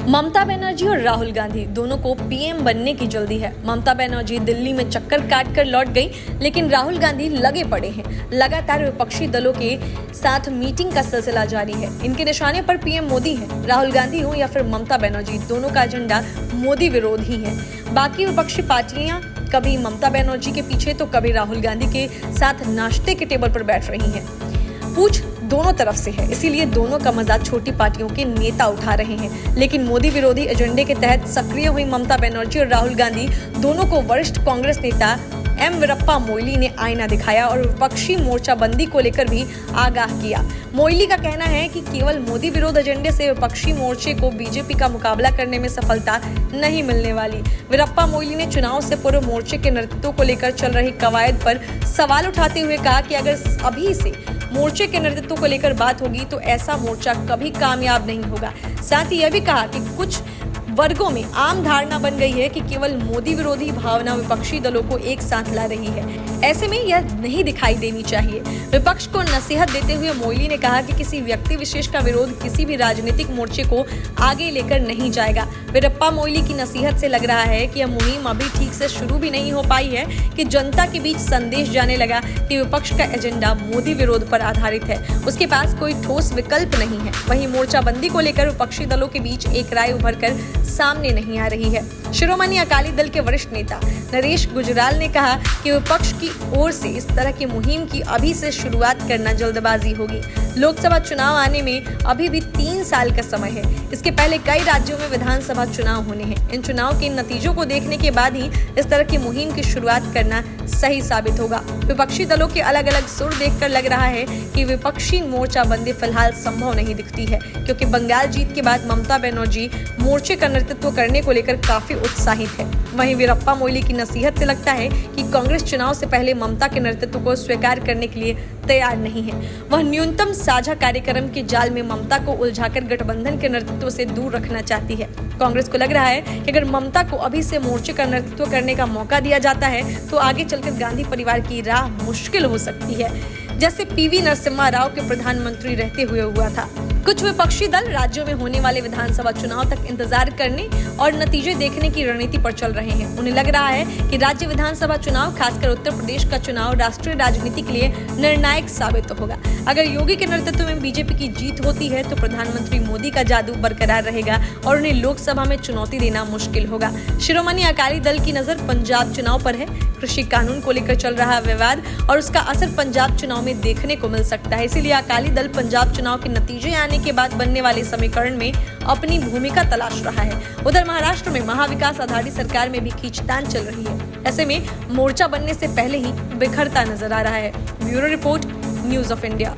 ममता बनर्जी और राहुल गांधी दोनों को पीएम बनने की जल्दी है। ममता बनर्जी दिल्ली में चक्कर काट कर लौट गई, लेकिन राहुल गांधी लगे पड़े हैं। लगातार विपक्षी दलों के साथ मीटिंग का सिलसिला जारी है। इनके निशाने पर पीएम मोदी है। राहुल गांधी हो या फिर ममता बनर्जी, दोनों का एजेंडा मोदी विरोध ही है। बाकी विपक्षी पार्टियां कभी ममता बनर्जी के पीछे तो कभी राहुल गांधी के साथ नाश्ते के टेबल पर बैठ रही हैं। पूछ दोनों तरफ से है, इसीलिए दोनों का मजाक छोटी पार्टियों के नेता उठा रहे हैं। लेकिन मोदी विरोधी एजेंडे के तहत सक्रिय हुई ममता बनर्जी और राहुल गांधी दोनों को वरिष्ठ कांग्रेस नेता एम वीरप्पा मोइली ने आईना दिखाया और विपक्षी मोर्चाबंदी को लेकर भी आगाह किया। मोइली का कहना है कि केवल मोदी विरोध एजेंडे से विपक्षी मोर्चे को बीजेपी का मुकाबला करने में सफलता नहीं मिलने वाली। वीरप्पा मोइली ने चुनाव से पूर्व मोर्चे के नेतृत्व को लेकर चल रही कवायद पर सवाल उठाते हुए कहा कि अगर अभी से मोर्चे के नेतृत्व को लेकर बात होगी तो ऐसा मोर्चा कभी कामयाब नहीं होगा। साथ ही यह भी कहा कि कुछ वर्गों में आम धारणा बन गई है कि केवल मोदी विरोधी भावना विपक्षी दलों को एक साथ ला रही है। ऐसे में यह नहीं दिखाई देनी चाहिए। विपक्ष को नसीहत देते हुए मोइली ने कहा कि किसी व्यक्ति विशेष का विरोध किसी भी राजनीतिक मोर्चे को आगे लेकर नहीं जाएगा। वीरप्पा मोइली की नसीहत से लग रहा है कि यह मुहिम अभी ठीक से शुरू भी नहीं हो पाई है कि जनता के बीच संदेश जाने लगा कि विपक्ष का एजेंडा मोदी विरोध पर आधारित है। उसके पास कोई ठोस विकल्प नहीं है। वहीं मोर्चाबंदी को लेकर विपक्षी दलों के बीच एक राय उभर कर सामने नहीं आ रही है। शिरोमणि अकाली दल के वरिष्ठ नेता नरेश गुजराल ने कहा कि विपक्ष की ओर से इस तरह की मुहिम की अभी से शुरुआत करना जल्दबाजी होगी। लोकसभा चुनाव आने में अभी भी 3 साल का समय है। इसके पहले कई राज्यों में विधानसभा चुनाव होने हैं। इन चुनाव के नतीजों को देखने के बाद ही इस तरह की मुहिम की शुरुआत करना सही साबित होगा। विपक्षी दलों के अलग अलग सुर देखकर लग रहा है कि विपक्षी मोर्चाबंदी फिलहाल संभव नहीं दिखती है, क्योंकि बंगाल जीत के बाद ममता बनर्जी मोर्चे का नेतृत्व करने को लेकर काफी उत्साहित है। वहीं वीरप्पा मोइली की नसीहत से लगता है कि कांग्रेस चुनाव से पहले ममता के नेतृत्व को स्वीकार करने के लिए तैयार नहीं है। वह न्यूनतम साझा कार्यक्रम के जाल में ममता को उलझाकर गठबंधन के नेतृत्व से दूर रखना चाहती है। कांग्रेस को लग रहा है कि अगर ममता को अभी से मोर्चे का नेतृत्व करने का मौका दिया जाता है तो आगे चलकर गांधी परिवार की राह मुश्किल हो सकती है, जैसे पीवी नरसिम्हा राव के प्रधानमंत्री रहते हुए हुआ था। कुछ विपक्षी दल राज्यों में होने वाले विधानसभा चुनाव तक इंतजार करने और नतीजे देखने की रणनीति पर चल रहे हैं। उन्हें लग रहा है कि राज्य विधानसभा चुनाव, खासकर उत्तर प्रदेश का चुनाव, राष्ट्रीय राजनीति के लिए निर्णायक साबित होगा। अगर योगी के नेतृत्व में बीजेपी की जीत होती है तो प्रधानमंत्री मोदी का जादू बरकरार रहेगा और उन्हें लोकसभा में चुनौती देना मुश्किल होगा। शिरोमणि अकाली दल की नजर पंजाब चुनाव पर है। कृषि कानून को लेकर चल रहा विवाद और उसका असर पंजाब चुनाव में देखने को मिल सकता है। इसीलिए अकाली दल पंजाब चुनाव के नतीजे आने के बाद बनने वाले समीकरण में अपनी भूमिका तलाश रहा है। उधर महाराष्ट्र में महाविकास आघाड़ी सरकार में भी खींचतान चल रही है। ऐसे में मोर्चा बनने से पहले ही बिखरता नजर आ रहा है। Bureau report, news of India.